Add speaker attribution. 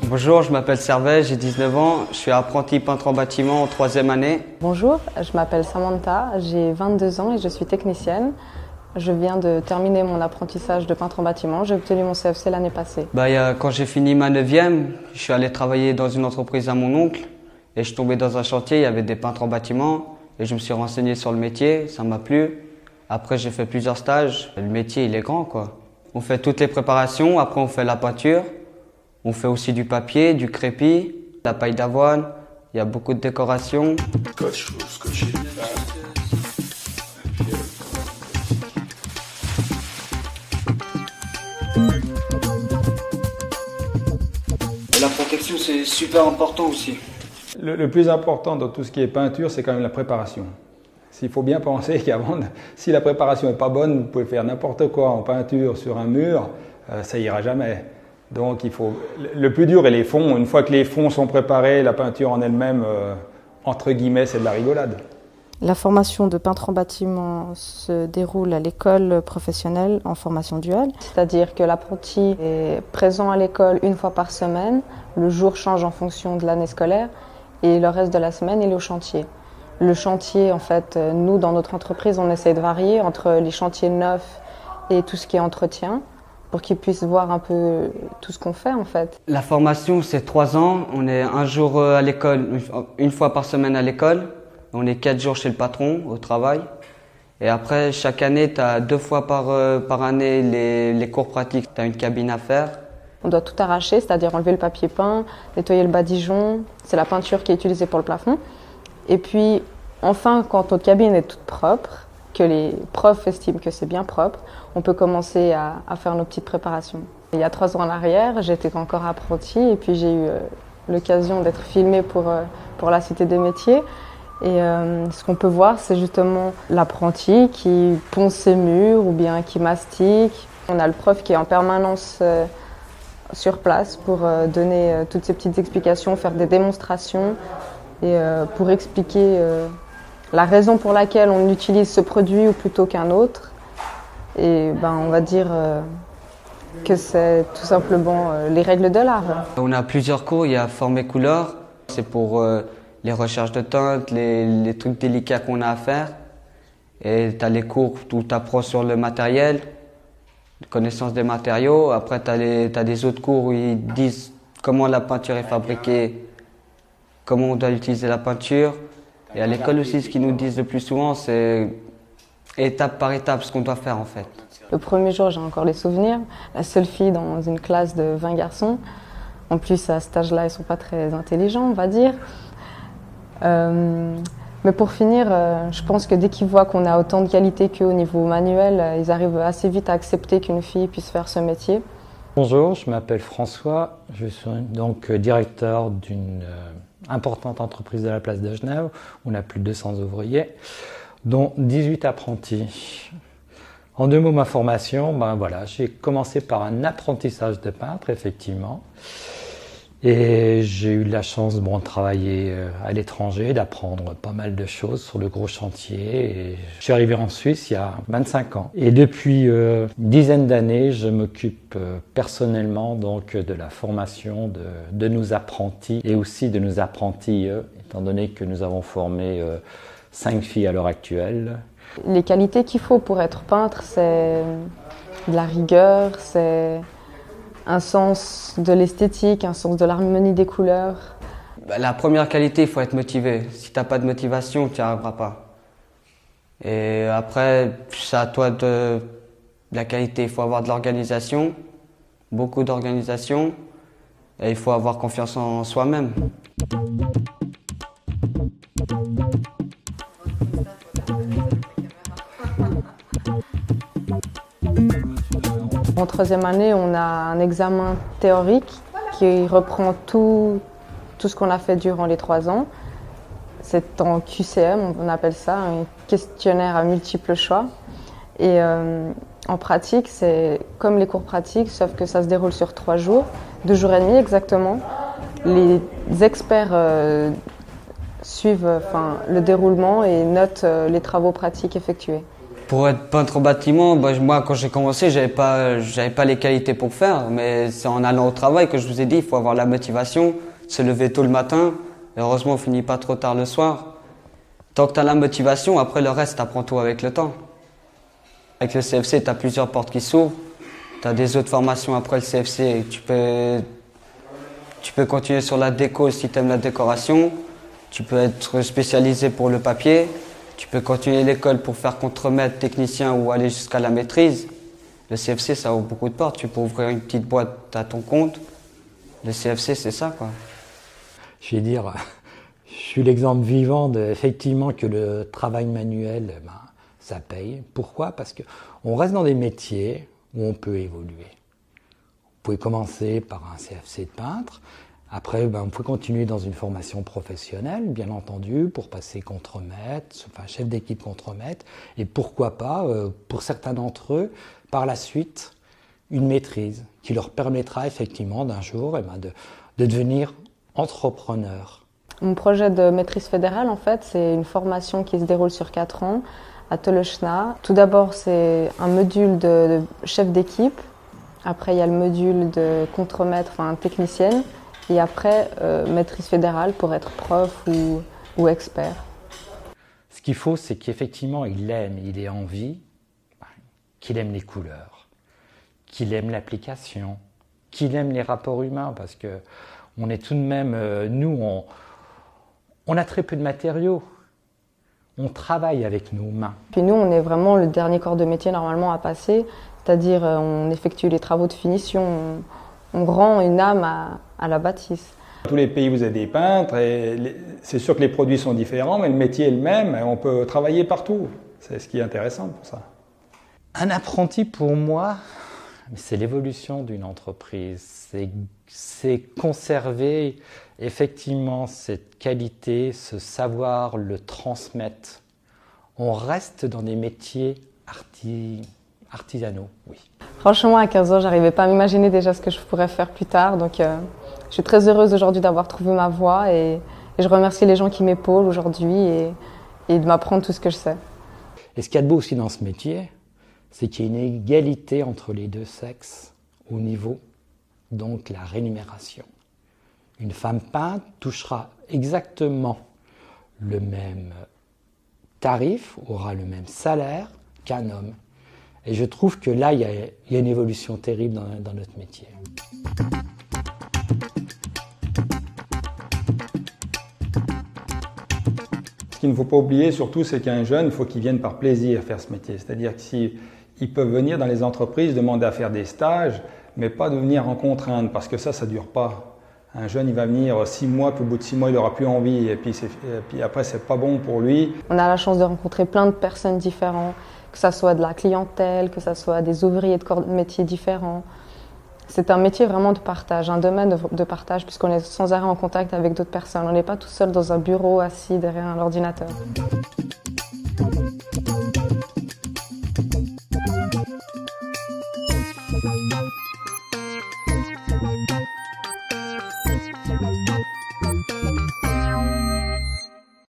Speaker 1: Bonjour, je m'appelle Servais, j'ai 19 ans, je suis apprenti peintre en bâtiment en 3e année.
Speaker 2: Bonjour, je m'appelle Samantha, j'ai 22 ans et je suis technicienne. Je viens de terminer mon apprentissage de peintre en bâtiment, j'ai obtenu mon CFC l'année passée.
Speaker 1: Quand j'ai fini ma 9e, je suis allé travailler dans une entreprise à mon oncle et je suis tombé dans un chantier, il y avait des peintres en bâtiment et je me suis renseigné sur le métier, ça m'a plu. Après j'ai fait plusieurs stages, le métier il est grand quoi. On fait toutes les préparations, après on fait la peinture. On fait aussi du papier, du crépi, la paille d'avoine, il y a beaucoup de décorations. Et la protection c'est super important aussi.
Speaker 3: Le plus important dans tout ce qui est peinture, c'est quand même la préparation. Il faut bien penser qu'avant, si la préparation n'est pas bonne, vous pouvez faire n'importe quoi en peinture sur un mur, ça ira jamais. Donc le plus dur est les fonds. Une fois que les fonds sont préparés, la peinture en elle-même, entre guillemets, c'est de la rigolade.
Speaker 2: La formation de peintre en bâtiment se déroule à l'école professionnelle en formation duale. C'est-à-dire que l'apprenti est présent à l'école une fois par semaine. Le jour change en fonction de l'année scolaire et le reste de la semaine, il est au chantier. Le chantier, en fait, nous, dans notre entreprise, on essaie de varier entre les chantiers neufs et tout ce qui est entretien, pour qu'ils puissent voir un peu tout ce qu'on fait en fait.
Speaker 1: La formation c'est 3 ans, on est un jour à l'école, une fois par semaine à l'école, on est 4 jours chez le patron au travail. Et après chaque année tu as 2 fois par année les cours pratiques, tu as une cabine à faire.
Speaker 2: On doit tout arracher, c'est-à-dire enlever le papier peint, nettoyer le badigeon, c'est la peinture qui est utilisée pour le plafond. Et puis enfin quand notre cabine est toute propre, que les profs estiment que c'est bien propre, on peut commencer à faire nos petites préparations. Il y a 3 ans en arrière, j'étais encore apprentie et puis j'ai eu l'occasion d'être filmée pour la Cité des métiers. Et ce qu'on peut voir, c'est justement l'apprenti qui ponce ses murs ou bien qui mastique. On a le prof qui est en permanence sur place pour donner toutes ces petites explications, faire des démonstrations et pour expliquer la raison pour laquelle on utilise ce produit ou plutôt qu'un autre. Et on va dire que c'est tout simplement les règles de l'art.
Speaker 1: On a plusieurs cours, il y a forme et couleur, c'est pour les recherches de teintes, les trucs délicats qu'on a à faire. Et tu as les cours où tu apprends sur le matériel, connaissance des matériaux. Après tu as des autres cours où ils disent comment la peinture est fabriquée, comment on doit utiliser la peinture. Et à l'école aussi, ce qu'ils nous disent le plus souvent, c'est étape par étape ce qu'on doit faire en fait.
Speaker 2: Le premier jour, j'ai encore les souvenirs. La seule fille dans une classe de 20 garçons. En plus, à cet âge-là, ils ne sont pas très intelligents, on va dire. Mais pour finir, je pense que dès qu'ils voient qu'on a autant de qualité qu'au niveau manuel, ils arrivent assez vite à accepter qu'une fille puisse faire ce métier.
Speaker 4: Bonjour, je m'appelle François. Je suis donc directeur d'une importante entreprise de la place de Genève. On a plus de 200 ouvriers, dont 18 apprentis. En 2 mots, ma formation, j'ai commencé par un apprentissage de peintre, effectivement. Et j'ai eu la chance de travailler à l'étranger, d'apprendre pas mal de choses sur le gros chantier. Et je suis arrivé en Suisse il y a 25 ans. Et depuis une dizaine d'années, je m'occupe personnellement donc de la formation de nos apprentis et aussi de nos apprentis, étant donné que nous avons formé 5 filles à l'heure actuelle.
Speaker 2: Les qualités qu'il faut pour être peintre, c'est de la rigueur, c'est un sens de l'esthétique, un sens de l'harmonie des couleurs.
Speaker 1: La première qualité, il faut être motivé. Si tu n'as pas de motivation, tu n'y arriveras pas. Et après, c'est à toi de la qualité. Il faut avoir de l'organisation, beaucoup d'organisation, et il faut avoir confiance en soi-même.
Speaker 2: En 3e année, on a un examen théorique qui reprend tout ce qu'on a fait durant les 3 ans. C'est en QCM, on appelle ça, un questionnaire à multiples choix. Et en pratique, c'est comme les cours pratiques, sauf que ça se déroule sur 3 jours, 2 jours et demi exactement. Les experts suivent le déroulement et notent les travaux pratiques effectués.
Speaker 1: Pour être peintre au bâtiment, moi quand j'ai commencé, j'avais pas les qualités pour faire, mais c'est en allant au travail que je vous ai dit, il faut avoir la motivation, se lever tôt le matin, et heureusement on finit pas trop tard le soir. Tant que tu as la motivation, après le reste, tu apprends tout avec le temps. Avec le CFC, tu as plusieurs portes qui s'ouvrent, tu as des autres formations après le CFC, tu peux continuer sur la déco si tu aimes la décoration, tu peux être spécialisé pour le papier. Tu peux continuer l'école pour faire contremaître, technicien ou aller jusqu'à la maîtrise. Le CFC, ça ouvre beaucoup de portes. Tu peux ouvrir une petite boîte à ton compte. Le CFC, c'est ça, quoi.
Speaker 4: Je vais dire, je suis l'exemple vivant effectivement que le travail manuel, ça paye. Pourquoi? Parce qu'on reste dans des métiers où on peut évoluer. Vous pouvez commencer par un CFC de peintre. Après, on peut continuer dans une formation professionnelle, bien entendu, pour passer contremaître, chef d'équipe contremaître, et pourquoi pas, pour certains d'entre eux, par la suite, une maîtrise qui leur permettra effectivement d'un jour de devenir entrepreneur.
Speaker 2: Mon projet de maîtrise fédérale, en fait, c'est une formation qui se déroule sur 4 ans à Tolechna. Tout d'abord, c'est un module de chef d'équipe. Après, il y a le module de contremaître, technicienne. Et après, maîtrise fédérale pour être prof ou expert.
Speaker 4: Ce qu'il faut, c'est qu'effectivement, il ait envie, qu'il aime les couleurs, qu'il aime l'application, qu'il aime les rapports humains, parce que on est tout de même, nous, on a très peu de matériaux. On travaille avec nos mains.
Speaker 2: Puis nous, on est vraiment le dernier corps de métier normalement à passer, c'est-à-dire on effectue les travaux de finition, on rend une âme à la bâtisse.
Speaker 3: Dans tous les pays, vous avez des peintres, et c'est sûr que les produits sont différents, mais le métier est le même, et on peut travailler partout. C'est ce qui est intéressant pour ça.
Speaker 4: Un apprenti, pour moi, c'est l'évolution d'une entreprise. C'est conserver effectivement cette qualité, ce savoir, le transmettre. On reste dans des métiers artisanaux, oui.
Speaker 2: Franchement, à 15 ans, j'arrivais pas à m'imaginer déjà ce que je pourrais faire plus tard. Donc, je suis très heureuse aujourd'hui d'avoir trouvé ma voie et je remercie les gens qui m'épaulent aujourd'hui et de m'apprendre tout ce que je sais.
Speaker 4: Et ce qu'il y a de beau aussi dans ce métier, c'est qu'il y a une égalité entre les deux sexes au niveau, donc la rémunération. Une femme peintre touchera exactement le même tarif, aura le même salaire qu'un homme. Et je trouve que là, il y a une évolution terrible dans notre métier.
Speaker 3: Ce qu'il ne faut pas oublier surtout, c'est qu'un jeune, il faut qu'il vienne par plaisir faire ce métier. C'est-à-dire que s'ils peuvent venir dans les entreprises, demander à faire des stages, mais pas de venir en contrainte, parce que ça ne dure pas. Un jeune, il va venir 6 mois, puis au bout de 6 mois, il n'aura plus envie, et puis après, c'est pas bon pour lui.
Speaker 2: On a la chance de rencontrer plein de personnes différentes, que ce soit de la clientèle, que ce soit des ouvriers de corps de métiers différents. C'est un métier vraiment de partage, un domaine de partage, puisqu'on est sans arrêt en contact avec d'autres personnes. On n'est pas tout seul dans un bureau assis derrière l'ordinateur.